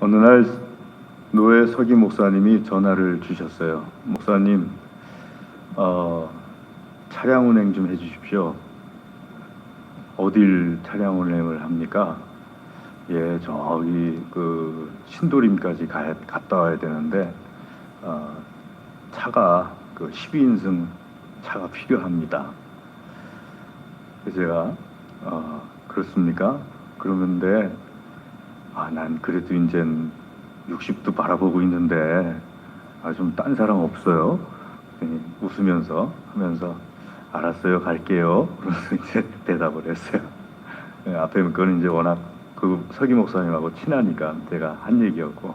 어느 날 노회 서기 목사님이 전화를 주셨어요. 목사님, 어, 차량 운행 좀 해주십시오. 어딜 차량 운행을 합니까? 예, 저기 그 신도림까지 갔다 와야 되는데 차가 그 12인승 차가 필요합니다. 그래서 제가 그렇습니까? 그러는데 난 그래도 이젠 60도 바라보고 있는데 좀 딴 사람 없어요? 그랬더니 웃으면서 하면서 알았어요, 갈게요. 그러면서 이제 대답을 했어요. 앞에 그거는 이제 워낙 그 서기 목사님하고 친하니까 제가 한 얘기였고,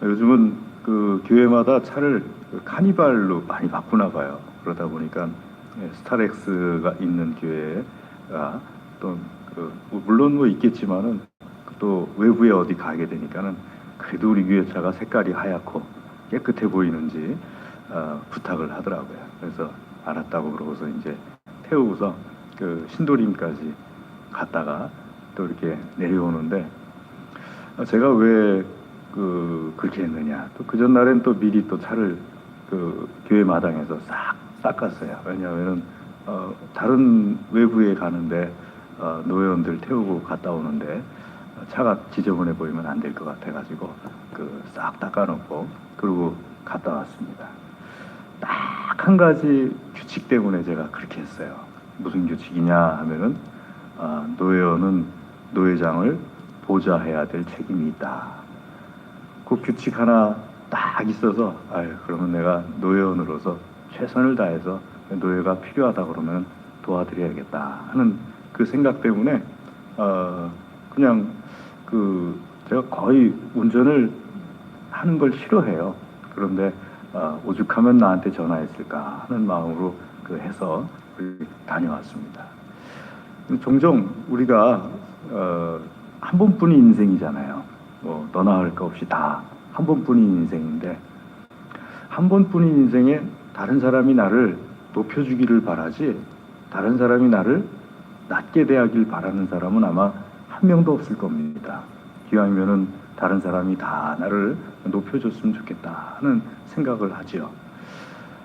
요즘은 그 교회마다 차를 그 카니발로 많이 바꾸나 봐요. 그러다 보니까 스타렉스가 있는 교회가 또 물론 뭐 있겠지만은 또 외부에 어디 가게 되니까는 그래도 우리 교회 차가 색깔이 하얗고 깨끗해 보이는지 부탁을 하더라고요. 그래서 알았다고 그러고서 이제 태우고서 그 신도림까지 갔다가 또 이렇게 내려오는데, 제가 왜 그렇게 했느냐, 또 그 전날엔 또 미리 또 차를 그 교회 마당에서 싹 닦았어요. 왜냐하면은 다른 외부에 가는데 노회원들 태우고 갔다 오는데 차가 지저분해 보이면 안 될 것 같아가지고 그 싹 닦아놓고 그러고 갔다 왔습니다. 딱 한 가지 규칙 때문에 제가 그렇게 했어요. 무슨 규칙이냐 하면은 노회원은 노회장을 보좌해야 될 책임이 있다. 그 규칙 하나 딱 있어서 그러면 내가 노회원으로서 최선을 다해서 노회가 필요하다 그러면 도와드려야겠다 하는 그 생각 때문에 그냥 제가 거의 운전을 하는 걸 싫어해요. 그런데 오죽하면 나한테 전화했을까 하는 마음으로 해서 다녀왔습니다. 종종 우리가 한 번뿐인 인생이잖아요. 뭐 너나 할 거 없이 다 한 번뿐인 인생인데, 한 번뿐인 인생에 다른 사람이 나를 높여주기를 바라지 다른 사람이 나를 낮게 대하길 바라는 사람은 아마 한 명도 없을 겁니다. 기왕이면은 다른 사람이 다 나를 높여줬으면 좋겠다 하는 생각을 하죠.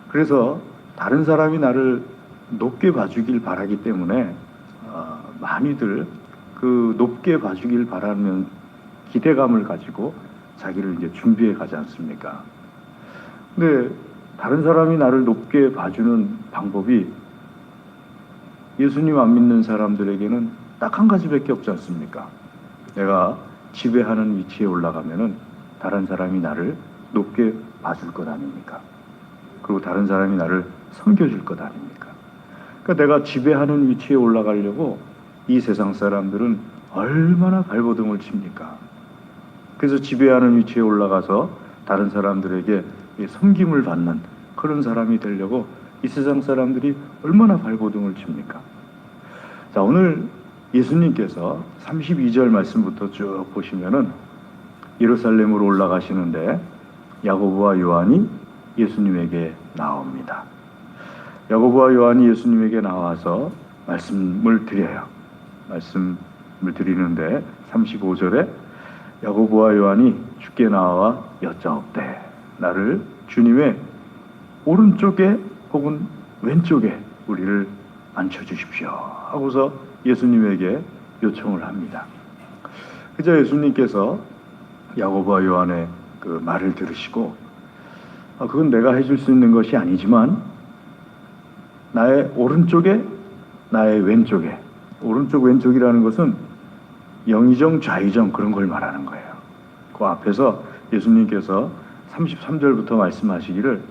그래서 다른 사람이 나를 높게 봐주길 바라기 때문에 많이들 그 높게 봐주길 바라는 기대감을 가지고 자기를 이제 준비해 가지 않습니까? 근데 다른 사람이 나를 높게 봐주는 방법이 예수님 안 믿는 사람들에게는 딱 한 가지밖에 없지 않습니까? 내가 지배하는 위치에 올라가면은 다른 사람이 나를 높게 봐줄 것 아닙니까? 그리고 다른 사람이 나를 섬겨줄 것 아닙니까? 그러니까 내가 지배하는 위치에 올라가려고 이 세상 사람들은 얼마나 발버둥을 칩니까? 그래서 지배하는 위치에 올라가서 다른 사람들에게 섬김을 받는 그런 사람이 되려고 이 세상 사람들이 얼마나 발버둥을 칩니까? 자, 오늘 예수님께서 32절 말씀부터 쭉 보시면은 예루살렘으로 올라가시는데 야고보와 요한이 예수님에게 나옵니다. 야고보와 요한이 예수님에게 나와서 말씀을 드려요. 말씀을 드리는데 35절에 야고보와 요한이 주께 나와 여짜옵되 나를 주님의 오른쪽에 혹은 왼쪽에 우리를 앉혀주십시오 하고서 예수님에게 요청을 합니다. 그저 예수님께서 야고보와 요한의 그 말을 들으시고 그건 내가 해줄 수 있는 것이 아니지만 나의 오른쪽에 나의 왼쪽에, 오른쪽 왼쪽이라는 것은 영의정 좌의정 그런 걸 말하는 거예요. 그 앞에서 예수님께서 33절부터 말씀하시기를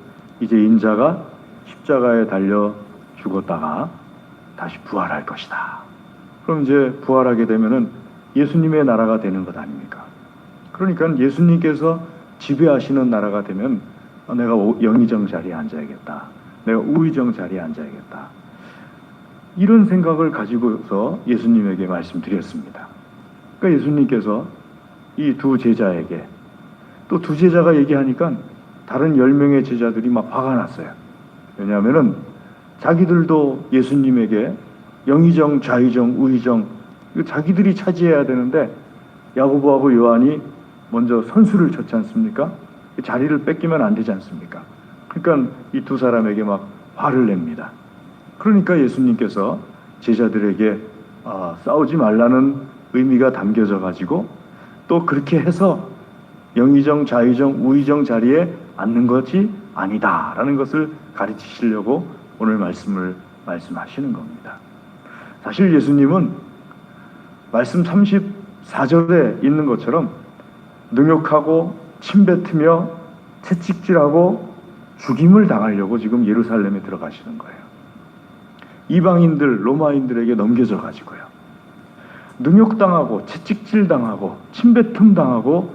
이제 인자가 십자가에 달려 죽었다가 다시 부활할 것이다. 그럼 이제 부활하게 되면은 예수님의 나라가 되는 것 아닙니까? 그러니까 예수님께서 지배하시는 나라가 되면 내가 영의정 자리에 앉아야겠다. 내가 우의정 자리에 앉아야겠다. 이런 생각을 가지고서 예수님에게 말씀드렸습니다. 그러니까 예수님께서 이 두 제자에게 또 두 제자가 얘기하니까 다른 10명의 제자들이 막 화가 났어요. 왜냐하면은 자기들도 예수님에게 영의정, 좌의정, 우의정 자기들이 차지해야 되는데 야고보하고 요한이 먼저 선수를 쳤지 않습니까? 자리를 뺏기면 안 되지 않습니까? 그러니까 이 두 사람에게 막 화를 냅니다. 그러니까 예수님께서 제자들에게 싸우지 말라는 의미가 담겨져 가지고 또 그렇게 해서 영의정, 좌의정, 우의정 자리에 앉는 것이 아니다라는 것을 가르치시려고 오늘 말씀하시는 겁니다. 사실 예수님은 말씀 34절에 있는 것처럼 능욕하고 침뱉으며 채찍질하고 죽임을 당하려고 지금 예루살렘에 들어가시는 거예요. 이방인들, 로마인들에게 넘겨져 가지고요. 능욕당하고 채찍질당하고 침뱉음당하고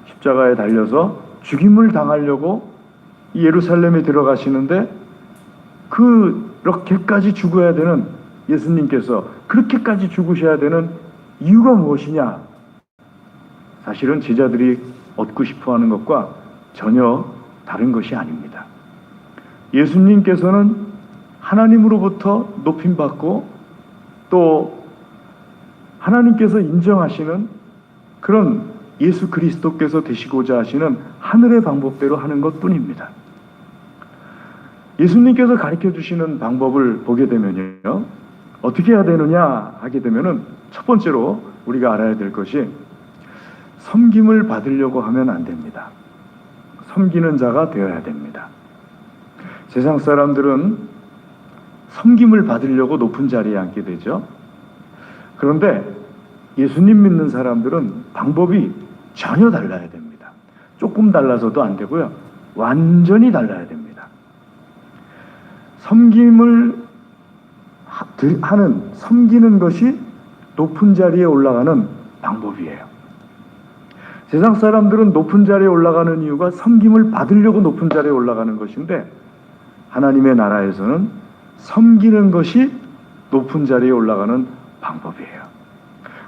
십자가에 달려서 죽임을 당하려고 예루살렘에 들어가시는데 그렇게까지 죽어야 되는 예수님께서 그렇게까지 죽으셔야 되는 이유가 무엇이냐? 사실은 제자들이 얻고 싶어하는 것과 전혀 다른 것이 아닙니다. 예수님께서는 하나님으로부터 높임받고 또 하나님께서 인정하시는 그런 예수 그리스도께서 되시고자 하시는 하늘의 방법대로 하는 것뿐입니다. 예수님께서 가르쳐 주시는 방법을 보게 되면요, 어떻게 해야 되느냐 하게 되면은 첫 번째로 우리가 알아야 될 것이 섬김을 받으려고 하면 안 됩니다. 섬기는 자가 되어야 됩니다. 세상 사람들은 섬김을 받으려고 높은 자리에 앉게 되죠. 그런데 예수님 믿는 사람들은 방법이 전혀 달라야 됩니다. 조금 달라서도 안 되고요. 완전히 달라야 됩니다. 섬기는 것이 높은 자리에 올라가는 방법이에요. 세상 사람들은 높은 자리에 올라가는 이유가 섬김을 받으려고 높은 자리에 올라가는 것인데 하나님의 나라에서는 섬기는 것이 높은 자리에 올라가는 방법이에요.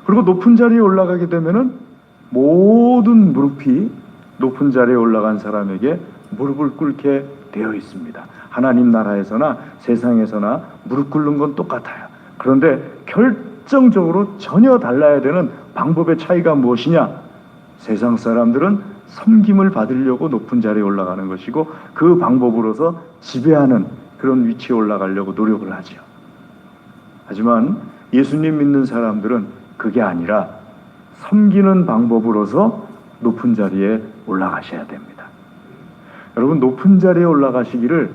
그리고 높은 자리에 올라가게 되면은 모든 무릎이 높은 자리에 올라간 사람에게 무릎을 꿇게 되어 있습니다. 하나님 나라에서나 세상에서나 무릎 꿇는 건 똑같아요. 그런데 결정적으로 전혀 달라야 되는 방법의 차이가 무엇이냐? 세상 사람들은 섬김을 받으려고 높은 자리에 올라가는 것이고 그 방법으로서 지배하는 그런 위치에 올라가려고 노력을 하죠. 하지만 예수님 믿는 사람들은 그게 아니라 섬기는 방법으로서 높은 자리에 올라가셔야 됩니다. 여러분, 높은 자리에 올라가시기를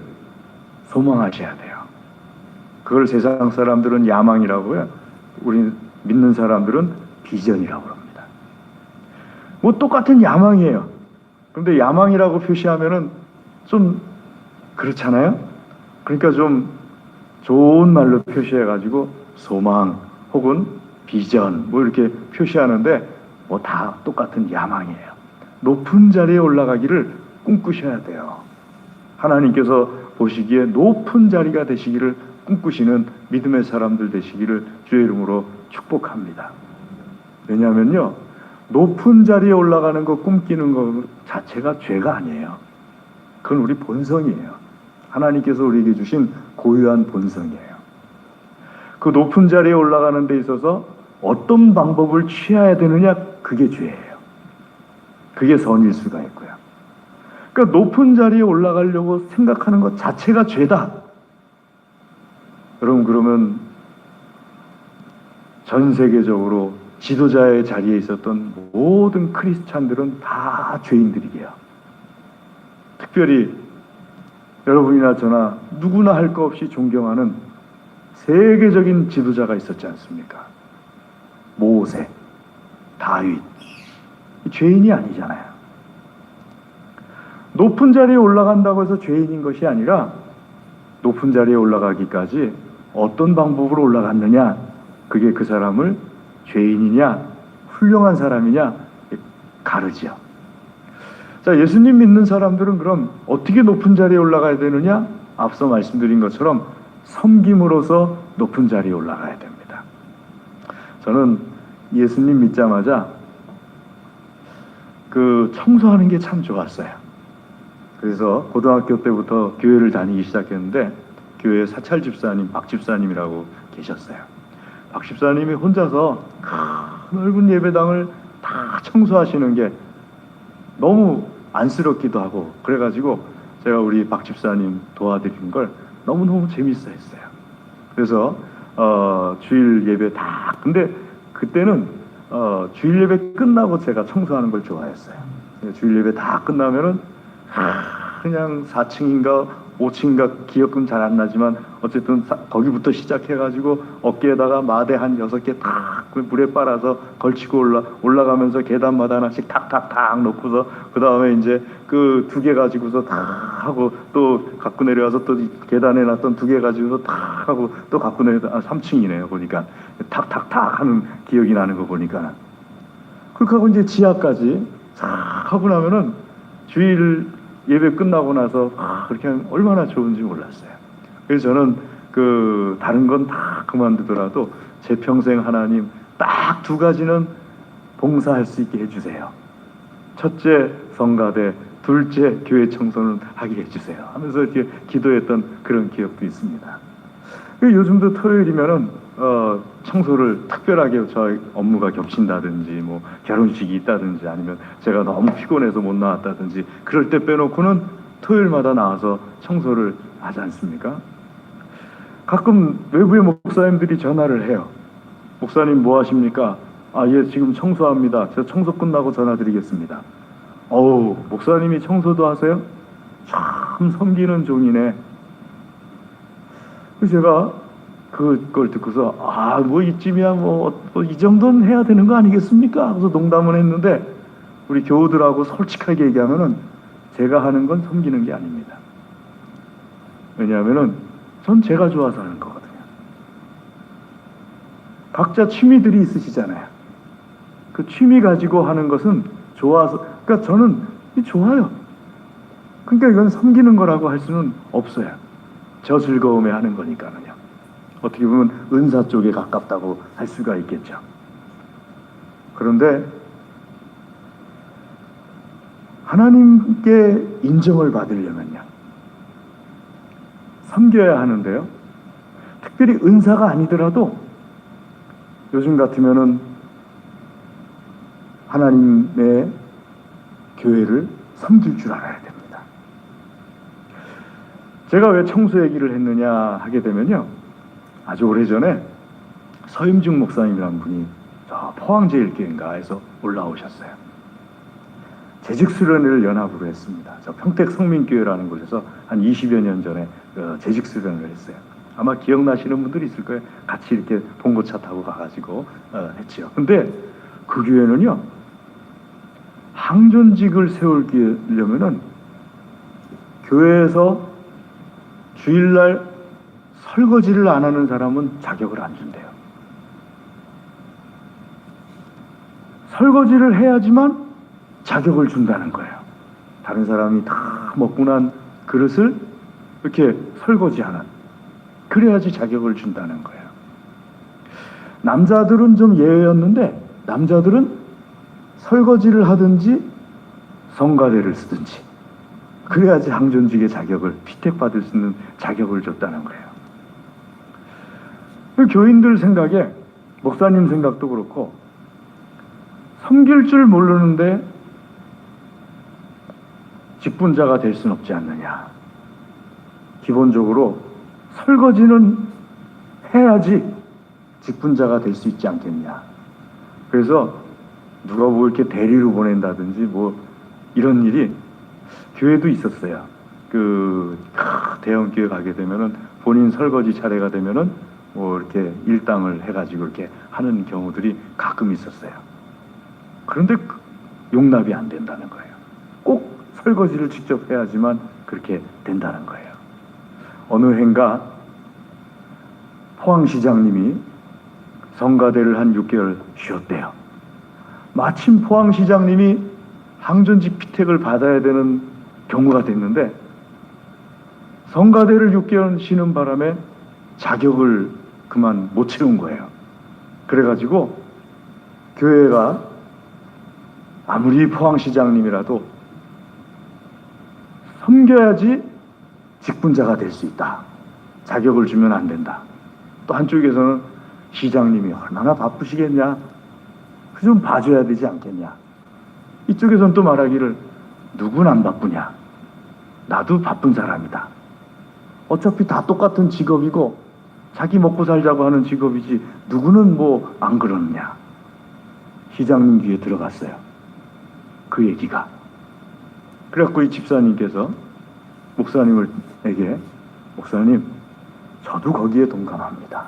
소망하셔야 돼요. 그걸 세상 사람들은 야망이라고요. 우리 믿는 사람들은 비전이라고 합니다. 뭐 똑같은 야망이에요. 그런데 야망이라고 표시하면은 좀 그렇잖아요. 그러니까 좀 좋은 말로 표시해가지고 소망 혹은 비전 뭐 이렇게 표시하는데 뭐 다 똑같은 야망이에요. 높은 자리에 올라가기를 꿈꾸셔야 돼요. 하나님께서 보시기에 높은 자리가 되시기를 꿈꾸시는 믿음의 사람들 되시기를 주의 이름으로 축복합니다. 왜냐하면요, 높은 자리에 올라가는 거 꿈꾸는 것 자체가 죄가 아니에요. 그건 우리 본성이에요. 하나님께서 우리에게 주신 고유한 본성이에요. 그 높은 자리에 올라가는 데 있어서 어떤 방법을 취해야 되느냐, 그게 죄예요. 그게 선일 수가 있고요. 그러니까 높은 자리에 올라가려고 생각하는 것 자체가 죄다. 여러분, 그러면 전 세계적으로 지도자의 자리에 있었던 모든 크리스찬들은 다 죄인들이게요. 특별히 여러분이나 저나 누구나 할 것 없이 존경하는 세계적인 지도자가 있었지 않습니까? 모세, 다윗. 죄인이 아니잖아요. 높은 자리에 올라간다고 해서 죄인인 것이 아니라 높은 자리에 올라가기까지 어떤 방법으로 올라갔느냐, 그게 그 사람을 죄인이냐 훌륭한 사람이냐 가르죠. 자, 예수님 믿는 사람들은 그럼 어떻게 높은 자리에 올라가야 되느냐? 앞서 말씀드린 것처럼 섬김으로써 높은 자리에 올라가야 됩니다. 저는 예수님 믿자마자 그 청소하는 게 참 좋았어요. 그래서 고등학교 때부터 교회를 다니기 시작했는데 교회 사찰 집사님 박 집사님이라고 계셨어요. 박 집사님이 혼자서 큰 넓은 예배당을 다 청소하시는 게 너무 안쓰럽기도 하고 그래가지고 제가 우리 박 집사님 도와드리는 걸 너무너무 재밌어 했어요. 그래서 주일 예배 다 근데 그때는 주일 예배 끝나고 제가 청소하는 걸 좋아했어요. 주일 예배 다 끝나면은 그냥 4층인가 5층인가 기억은 잘 안 나지만 어쨌든 거기부터 시작해가지고 어깨에다가 마대 한 6개 탁 물에 빨아서 걸치고 올라가면서 계단마다 하나씩 탁탁탁 놓고서 그 다음에 이제 그 2개 가지고서 탁 하고 또 갖고 내려와서 또 계단에 놨던 2개 가지고서 탁 하고 또 갖고 내려와 3층이네요 보니까 탁탁탁 하는 기억이 나는 거 보니까 그렇게 하고 이제 지하까지 싹 하고 나면은 주일 예배 끝나고 나서 그렇게 하면 얼마나 좋은지 몰랐어요. 그래서 저는 그 다른 건 다 그만두더라도 제 평생 하나님 딱 2가지는 봉사할 수 있게 해주세요. 첫째 성가대, 둘째 교회 청소는 하게 해주세요 하면서 이렇게 기도했던 그런 기억도 있습니다. 요즘도 토요일이면은 청소를 특별하게 저희 업무가 겹친다든지 뭐 결혼식이 있다든지 아니면 제가 너무 피곤해서 못 나왔다든지 그럴 때 빼놓고는 토요일마다 나와서 청소를 하지 않습니까? 가끔 외부의 목사님들이 전화를 해요. 목사님 뭐 하십니까? 예, 지금 청소합니다. 제가 청소 끝나고 전화 드리겠습니다. 목사님이 청소도 하세요? 참 섬기는 종이네. 그래서 제가 그걸 듣고서 뭐 이쯤이야 뭐 이 정도는 해야 되는 거 아니겠습니까? 그래서 농담을 했는데 우리 교우들하고 솔직하게 얘기하면은 제가 하는 건 섬기는 게 아닙니다. 왜냐하면은 전 제가 좋아서 하는 거거든요. 각자 취미들이 있으시잖아요. 그 취미 가지고 하는 것은 좋아서, 그러니까 저는 좋아요. 그러니까 이건 섬기는 거라고 할 수는 없어요. 저 즐거움에 하는 거니까는요. 어떻게 보면 은사 쪽에 가깝다고 할 수가 있겠죠. 그런데 하나님께 인정을 받으려면요, 섬겨야 하는데요. 특별히 은사가 아니더라도 요즘 같으면은 하나님의 교회를 섬길 줄 알아야 됩니다. 제가 왜 청소 얘기를 했느냐 하게 되면요, 아주 오래전에 서임중 목사님이라는 분이 저 포항제일교회인가에서 올라오셨어요. 재직수련회를 연합으로 했습니다. 저 평택 성민교회라는 곳에서 한 20여 년 전에 재직수련회를 했어요. 아마 기억나시는 분들이 있을 거예요. 같이 이렇게 봉고차 타고 가가지고 했지요. 근데 그 교회는요, 항존직을 세우려면은 교회에서 주일날 설거지를 안 하는 사람은 자격을 안 준대요. 설거지를 해야지만 자격을 준다는 거예요. 다른 사람이 다 먹고 난 그릇을 이렇게 설거지하는, 그래야지 자격을 준다는 거예요. 남자들은 좀 예외였는데 남자들은 설거지를 하든지 성가대를 쓰든지 그래야지 항존직의 자격을, 피택받을 수 있는 자격을 줬다는 거예요. 교인들 생각에, 목사님 생각도 그렇고, 섬길 줄 모르는데 직분자가 될 수는 없지 않느냐. 기본적으로 설거지는 해야지 직분자가 될 수 있지 않겠냐. 그래서 누가 뭐 이렇게 대리로 보낸다든지 뭐 이런 일이 교회도 있었어요. 그 대형 교회 가게 되면은 본인 설거지 차례가 되면은 뭐 이렇게 일당을 해가지고 이렇게 하는 경우들이 가끔 있었어요. 그런데 용납이 안 된다는 거예요. 꼭 설거지를 직접 해야지만 그렇게 된다는 거예요. 어느 해인가 포항시장님이 성가대를 한 6개월 쉬었대요. 마침 포항시장님이 항존직 피택을 받아야 되는 경우가 됐는데 성가대를 6개월 쉬는 바람에 자격을 그만 못 채운 거예요. 그래가지고 교회가 아무리 포항시장님이라도 섬겨야지 직분자가 될 수 있다. 자격을 주면 안 된다. 또 한쪽에서는 시장님이 얼마나 바쁘시겠냐. 그 좀 봐줘야 되지 않겠냐. 이쪽에서는 또 말하기를 누군 안 바쁘냐? 나도 바쁜 사람이다. 어차피 다 똑같은 직업이고 자기 먹고 살자고 하는 직업이지 누구는 뭐 안 그러느냐? 시장님 귀에 들어갔어요. 그 얘기가. 그래갖고 이 집사님께서 목사님에게 목사님, 저도 거기에 동감합니다.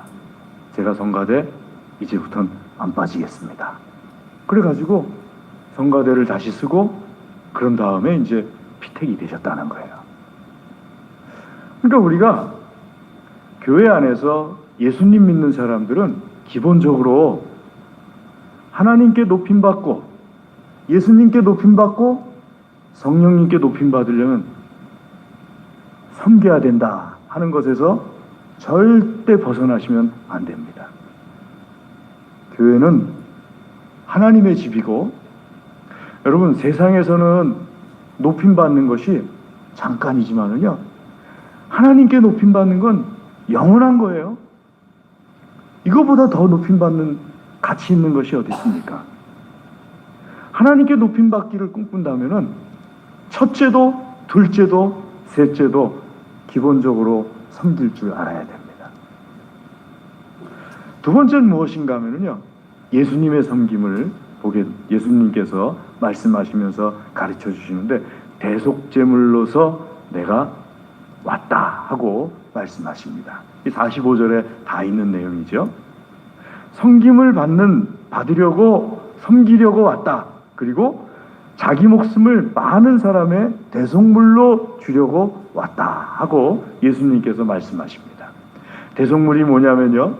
제가 성가대 이제부터는 안 빠지겠습니다. 그래가지고 성가대를 다시 쓰고 그런 다음에 이제 피택이 되셨다는 거예요. 그러니까 우리가 교회 안에서 예수님 믿는 사람들은 기본적으로 하나님께 높임받고 예수님께 높임받고 성령님께 높임받으려면 섬겨야 된다 하는 것에서 절대 벗어나시면 안 됩니다. 교회는 하나님의 집이고 여러분 세상에서는 높임받는 것이 잠깐이지만은요 하나님께 높임받는 건 영원한 거예요. 이거보다 더 높임받는 가치 있는 것이 어디 있습니까? 하나님께 높임받기를 꿈꾼다면은 첫째도 둘째도 셋째도 기본적으로 섬길 줄 알아야 됩니다. 두 번째는 무엇인가 하면요 예수님의 섬김을 예수님께서 말씀하시면서 가르쳐 주시는데 대속제물로서 내가 왔다 하고 말씀하십니다. 이 45절에 다 있는 내용이죠. 섬김을 받으려고 섬기려고 왔다. 그리고 자기 목숨을 많은 사람의 대속물로 주려고 왔다 하고 예수님께서 말씀하십니다. 대속물이 뭐냐면요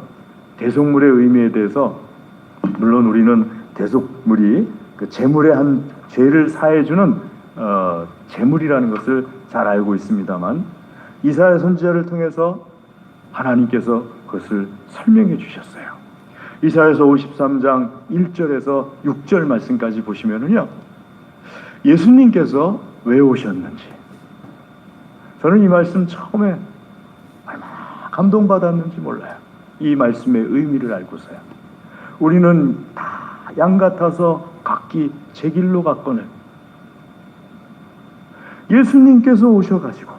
대속물의 의미에 대해서 물론 우리는 대속물이 그 제물의 한 죄를 사해주는 제물이라는 것을 잘 알고 있습니다만 이사야 선지자를 통해서 하나님께서 그것을 설명해 주셨어요. 이사야서 53장 1절에서 6절 말씀까지 보시면은요 예수님께서 왜 오셨는지 저는 이 말씀 처음에 얼마나 감동받았는지 몰라요. 이 말씀의 의미를 알고서요. 우리는 다 양 같아서 각기 제 길로 갔거늘 예수님께서 오셔가지고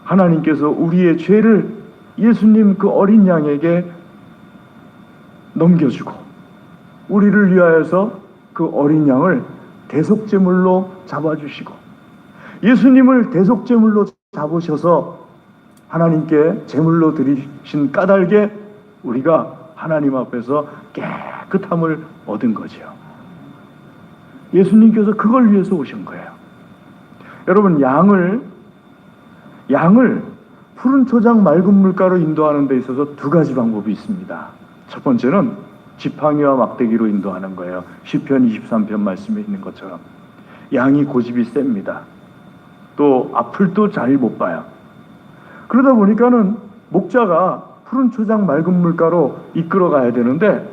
하나님께서 우리의 죄를 예수님 그 어린 양에게 넘겨주고 우리를 위하여서 그 어린 양을 대속제물로 잡아주시고 예수님을 대속제물로 잡으셔서 하나님께 제물로 드리신 까닭에 우리가 하나님 앞에서 깨끗함을 얻은 거죠. 예수님께서 그걸 위해서 오신 거예요. 여러분 양을 푸른 초장 맑은 물가로 인도하는 데 있어서 두 가지 방법이 있습니다. 첫 번째는 지팡이와 막대기로 인도하는 거예요. 시편 23편 말씀에 있는 것처럼 양이 고집이 셉니다. 또 앞을 또 잘 못 봐요. 그러다 보니까는 목자가 푸른 초장 맑은 물가로 이끌어 가야 되는데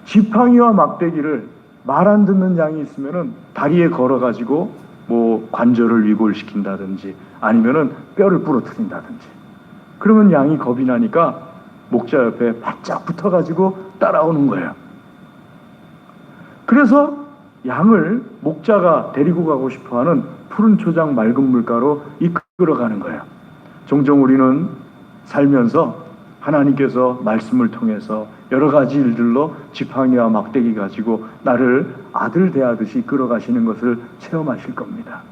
지팡이와 막대기를 말 안 듣는 양이 있으면은 다리에 걸어 가지고 뭐 관절을 위골시킨다든지 아니면은 뼈를 부러뜨린다든지 그러면 양이 겁이 나니까 목자 옆에 바짝 붙어가지고 따라오는 거예요. 그래서 양을 목자가 데리고 가고 싶어하는 푸른 초장 맑은 물가로 이끌어가는 거예요. 종종 우리는 살면서 하나님께서 말씀을 통해서 여러 가지 일들로 지팡이와 막대기 가지고 나를 아들 대하듯이 이끌어가시는 것을 체험하실 겁니다.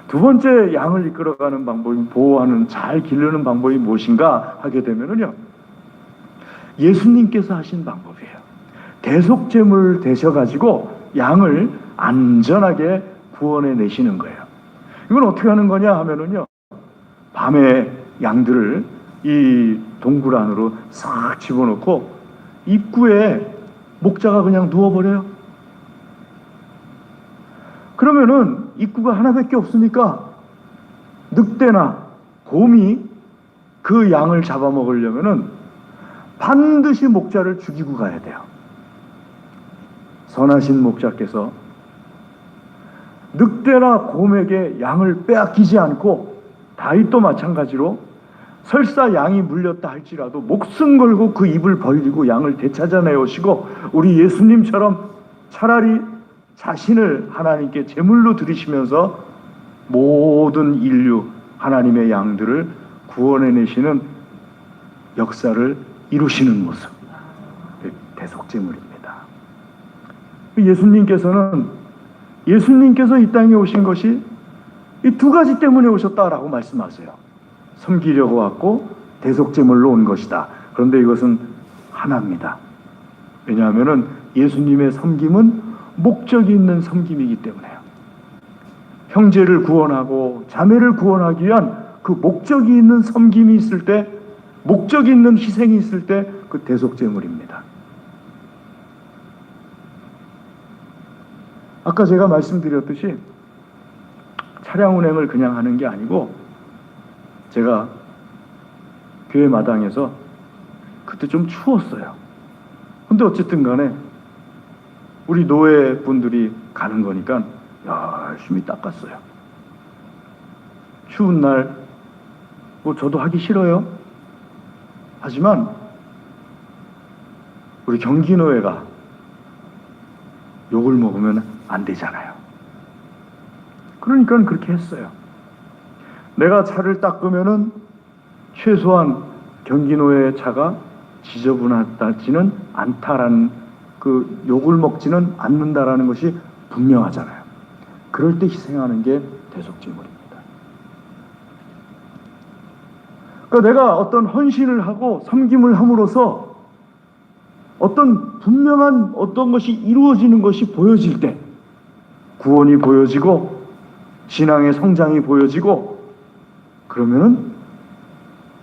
두 번째 양을 이끌어가는 방법이 보호하는 잘 기르는 방법이 무엇인가 하게 되면은요 예수님께서 하신 방법이에요. 대속제물 되셔가지고 양을 안전하게 구원해 내시는 거예요. 이건 어떻게 하는 거냐 하면은요 밤에 양들을 이 동굴 안으로 싹 집어넣고 입구에 목자가 그냥 누워버려요. 그러면은 입구가 하나밖에 없으니까 늑대나 곰이 그 양을 잡아먹으려면은 반드시 목자를 죽이고 가야 돼요. 선하신 목자께서 늑대나 곰에게 양을 빼앗기지 않고 다윗도 마찬가지로 설사 양이 물렸다 할지라도 목숨 걸고 그 입을 벌리고 양을 되찾아내 오시고 우리 예수님처럼 차라리 자신을 하나님께 제물로 드리시면서 모든 인류 하나님의 양들을 구원해내시는 역사를 이루시는 모습, 대속제물입니다. 예수님께서 이 땅에 오신 것이 이 두 가지 때문에 오셨다라고 말씀하세요. 섬기려고 왔고 대속제물로 온 것이다. 그런데 이것은 하나입니다. 왜냐하면 예수님의 섬김은 목적이 있는 섬김이기 때문에요. 형제를 구원하고 자매를 구원하기 위한 그 목적이 있는 섬김이 있을 때, 목적이 있는 희생이 있을 때 그 대속제물입니다. 아까 제가 말씀드렸듯이 차량 운행을 그냥 하는 게 아니고, 제가 교회 마당에서 그때 좀 추웠어요. 근데 어쨌든 간에 우리 노예분들이 가는 거니까 열심히 닦았어요. 추운 날 뭐 저도 하기 싫어요. 하지만 우리 경기노예가 욕을 먹으면 안 되잖아요. 그러니까 그렇게 했어요. 내가 차를 닦으면은 최소한 경기노예의 차가 지저분하지는 않다라는, 그 욕을 먹지는 않는다라는 것이 분명하잖아요. 그럴 때 희생하는 게 대속제물입니다. 그러니까 내가 어떤 헌신을 하고 섬김을 함으로써 어떤 분명한 어떤 것이 이루어지는 것이 보여질 때, 구원이 보여지고 신앙의 성장이 보여지고, 그러면은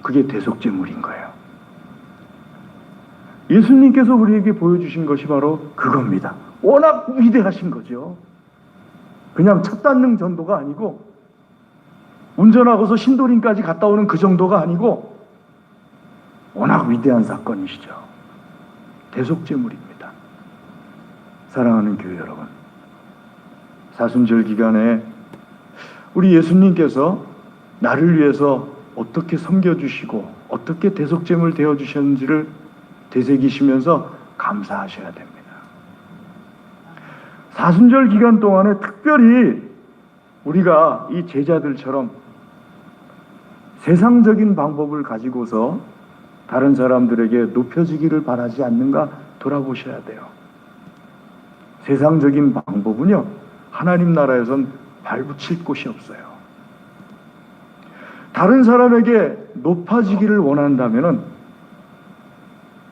그게 대속제물인 거예요. 예수님께서 우리에게 보여주신 것이 바로 그겁니다. 워낙 위대하신 거죠. 그냥 첫 단능 전도가 아니고, 운전하고서 신도림까지 갔다 오는 그 정도가 아니고, 워낙 위대한 사건이시죠. 대속제물입니다. 사랑하는 교회 여러분, 사순절 기간에 우리 예수님께서 나를 위해서 어떻게 섬겨주시고 어떻게 대속제물 되어주셨는지를 되새기시면서 감사하셔야 됩니다. 사순절 기간 동안에 특별히 우리가 이 제자들처럼 세상적인 방법을 가지고서 다른 사람들에게 높여지기를 바라지 않는가 돌아보셔야 돼요. 세상적인 방법은요, 하나님 나라에선 발붙일 곳이 없어요. 다른 사람에게 높아지기를 원한다면은,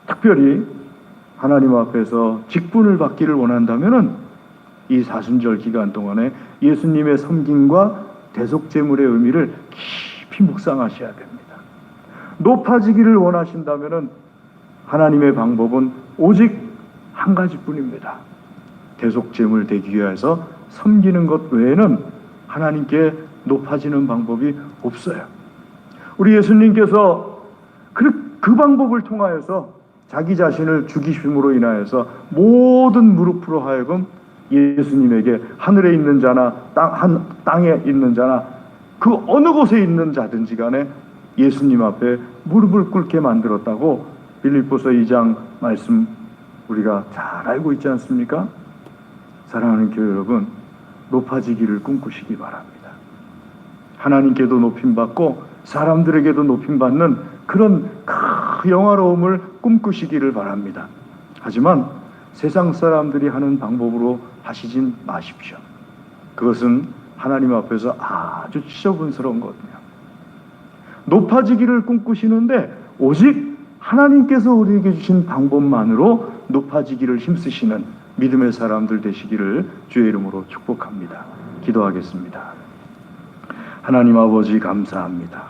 특별히 하나님 앞에서 직분을 받기를 원한다면은 이 사순절 기간 동안에 예수님의 섬김과 대속제물의 의미를 깊이 묵상하셔야 됩니다. 높아지기를 원하신다면은 하나님의 방법은 오직 한 가지뿐입니다. 대속제물 되기 위해서 섬기는 것 외에는 하나님께 높아지는 방법이 없어요. 우리 예수님께서 그 방법을 통하여서 자기 자신을 죽이심으로 인하여서 모든 무릎으로 하여금 예수님에게 하늘에 있는 자나 땅에 있는 자나 그 어느 곳에 있는 자든지 간에 예수님 앞에 무릎을 꿇게 만들었다고 빌립보서 2장 말씀 우리가 잘 알고 있지 않습니까? 사랑하는 교회 여러분, 높아지기를 꿈꾸시기 바랍니다. 하나님께도 높임받고 사람들에게도 높임받는 그런 큰 영화로움을 꿈꾸시기를 바랍니다. 하지만 세상 사람들이 하는 방법으로 하시진 마십시오. 그것은 하나님 앞에서 아주 지저분스러운 거거든요. 높아지기를 꿈꾸시는데 오직 하나님께서 우리에게 주신 방법만으로 높아지기를 힘쓰시는 믿음의 사람들 되시기를 주의 이름으로 축복합니다. 기도하겠습니다. 하나님 아버지 감사합니다.